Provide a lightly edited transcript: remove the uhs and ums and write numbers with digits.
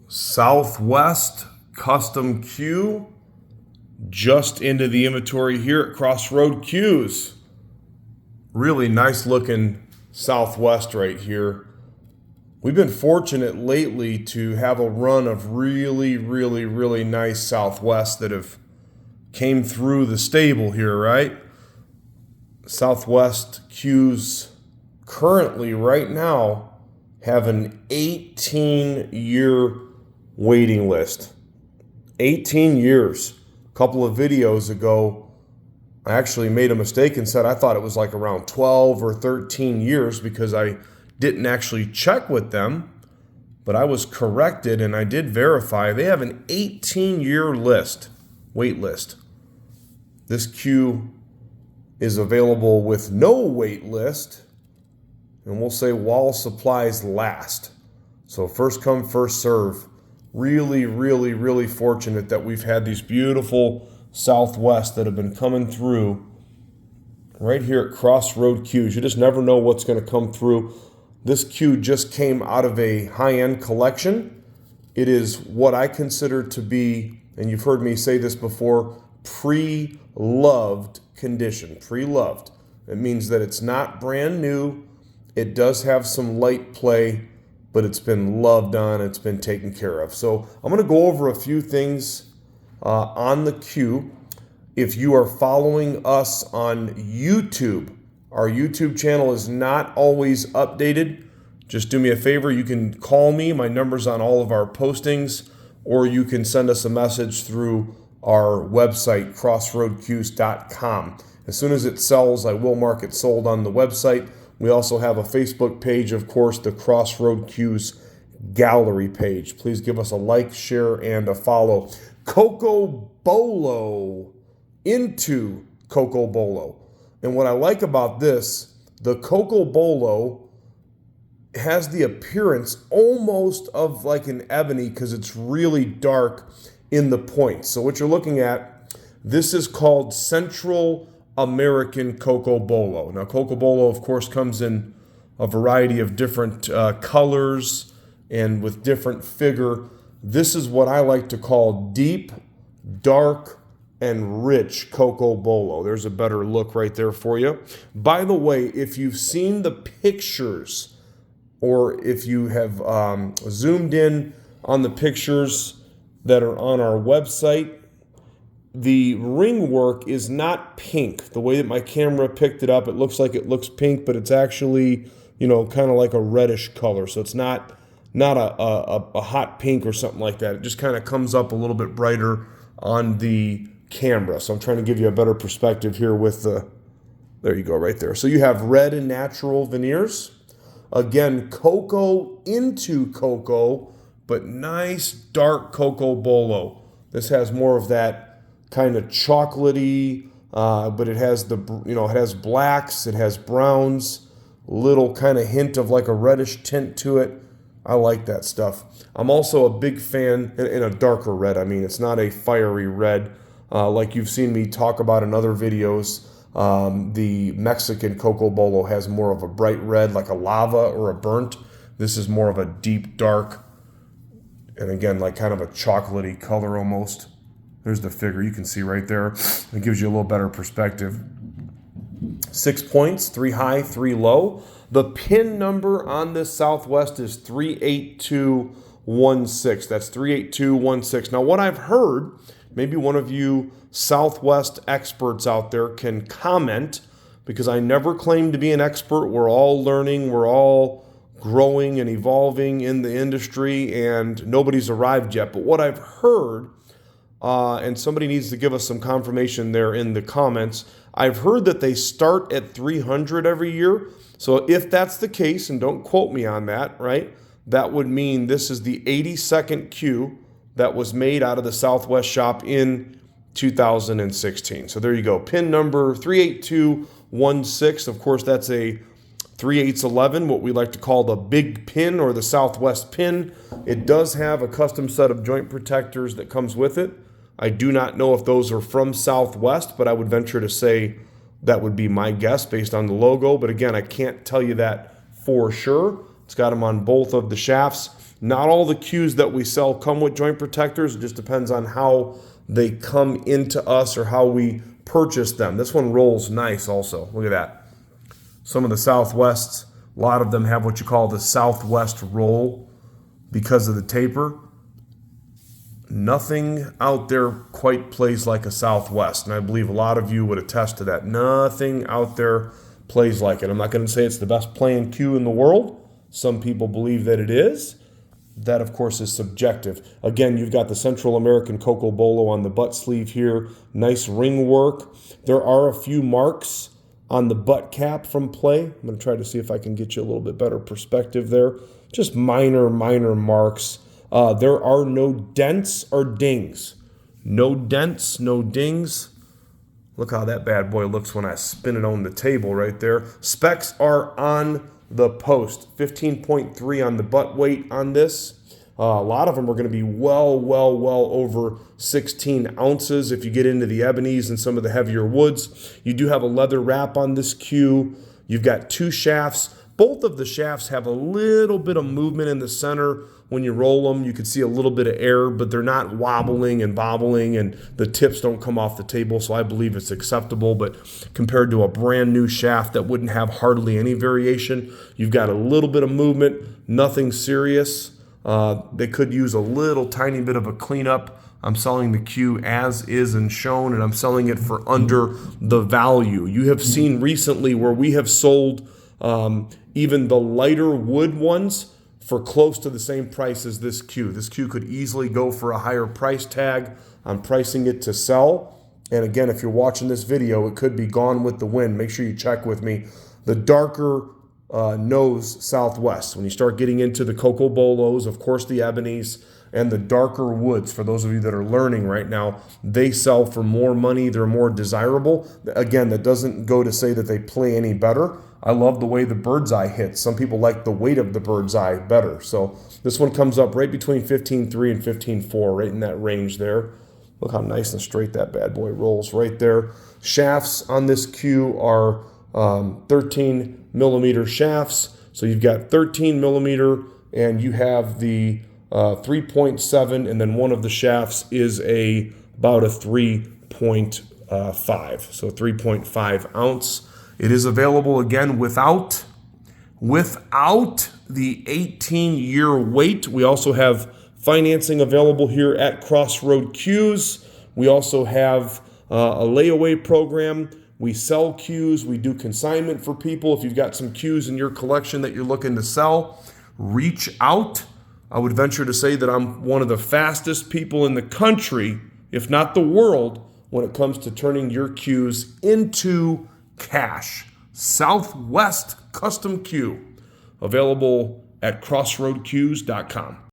Southwest custom Q just into the inventory here at Crossroad Q's. Really nice looking Southwest right here. We've been fortunate lately to have a run of really nice Southwest that have came through the stable here, right? Southwest Q's currently right now have an 18-year waiting list. 18 years. A couple of videos ago, I actually made a mistake and said I thought it was like around 12 or 13 years because I didn't actually check with them, but I was corrected and I did verify. They have an 18-year wait list. This Q is available with no wait list, and we'll say while supplies last. So first come, first serve. Really fortunate that we've had these beautiful Southwest that have been coming through right here at Crossroad Q's. You just never know what's going to come through. This Q just came out of a high-end collection. It is what I consider to be, and you've heard me say this before, pre-loved condition. Pre-loved. It means that it's not brand new. It does have some light play, but it's been loved on, it's been taken care of. So I'm going to go over a few things on the Q. If you are following us on YouTube, our YouTube channel is not always updated. Just do me a favor, you can call me, my number's on all of our postings, or you can send us a message through our website, crossroadqs.com. As soon as it sells, I will mark it sold on the website. We also have a Facebook page, of course, the Crossroad Q's gallery page. Please give us a like, share, and a follow. Cocobolo into Cocobolo. And what I like about this, the Cocobolo has the appearance almost of like an ebony because it's really dark in the points. So what you're looking at, this is called Central American Cocobolo. Now, Cocobolo, of course, comes in a variety of different colors and with different figure. This is what I like to call deep, dark, and rich Cocobolo. There's a better look right there for you. By the way, if you've seen the pictures or if you have zoomed in on the pictures that are on our website, the ring work is not pink. The way that my camera picked it up, it looks like it looks pink, but it's actually, kind of like a reddish color. So it's not a hot pink or something like that. It just kind of comes up a little bit brighter on the camera. So I'm trying to give you a better perspective here with there you go right there. So you have red and natural veneers. Again, Coco into Coco, but nice dark Cocobolo. This has more of that kind of chocolatey, but it has it has blacks, it has browns, little kind of hint of like a reddish tint to it. I like that stuff. I'm also a big fan in a darker red. I mean, it's not a fiery red like you've seen me talk about in other videos. The Mexican Cocobolo has more of a bright red, like a lava or a burnt. This is more of a deep dark, and again, like kind of a chocolatey color almost. There's the figure you can see right there. It gives you a little better perspective. 6 points, 3 high, 3 low. The pin number on this Southwest is 38216. That's 38216. Now, what I've heard, maybe one of you Southwest experts out there can comment, because I never claim to be an expert. We're all learning. We're all growing and evolving in the industry, and nobody's arrived yet. But what I've heard, and somebody needs to give us some confirmation there in the comments, I've heard that they start at 300 every year. So if that's the case, and don't quote me on that, right, that would mean this is the 82nd Q that was made out of the Southwest shop in 2016. So there you go. Pin number 38216. Of course, that's a 3/811, what we like to call the big pin or the Southwest pin. It does have a custom set of joint protectors that comes with it. I do not know if those are from Southwest, but I would venture to say that would be my guess based on the logo. But again, I can't tell you that for sure. It's got them on both of the shafts. Not all the cues that we sell come with joint protectors. It just depends on how they come into us or how we purchase them. This one rolls nice also. Look at that. Some of the Southwests, a lot of them have what you call the Southwest roll because of the taper. Nothing out there quite plays like a Southwest, and I believe a lot of you would attest to that. Nothing out there plays like it. I'm not going to say it's the best playing cue in the world. Some people believe that it is. That, of course, is subjective. Again, you've got the Central American Cocobolo on the butt sleeve here. Nice ring work. There are a few marks on the butt cap from play. I'm going to try to see if I can get you a little bit better perspective there. Just minor marks. There are no dents or dings. No dents, no dings. Look how that bad boy looks when I spin it on the table right there. Specs are on the post. 15.3 on the butt weight on this. A lot of them are going to be well over 16 ounces if you get into the ebonies and some of the heavier woods. You do have a leather wrap on this cue. You've got two shafts. Both of the shafts have a little bit of movement in the center. When you roll them, you can see a little bit of air, but they're not wobbling and bobbling, and the tips don't come off the table, so I believe it's acceptable. But compared to a brand new shaft that wouldn't have hardly any variation, you've got a little bit of movement, nothing serious. They could use a little tiny bit of a cleanup. I'm selling the cue as is and shown, and I'm selling it for under the value. You have seen recently where we have sold even the lighter wood ones for close to the same price as this cue. This cue could easily go for a higher price tag. I'm pricing it to sell. And again, if you're watching this video, it could be gone with the wind. Make sure you check with me. The darker nose Southwest. When you start getting into the Cocobolos, of course the ebonies, and the darker woods, for those of you that are learning right now, they sell for more money. They're more desirable. Again, that doesn't go to say that they play any better. I love the way the bird's eye hits. Some people like the weight of the bird's eye better. So this one comes up right between 15.3 and 15.4, right in that range there. Look how nice and straight that bad boy rolls right there. Shafts on this cue are 13 millimeter shafts. So you've got 13 millimeter and you have the 3.7, and then one of the shafts is about a 3.5, so 3.5 ounce. It is available again without the 18-year wait. We also have financing available here at Crossroad Cues. We also have a layaway program. We sell cues. We do consignment for people. If you've got some cues in your collection that you're looking to sell, reach out. I would venture to say that I'm one of the fastest people in the country, if not the world, when it comes to turning your cues into cash. Southwest Custom Cue, available at crossroadcues.com.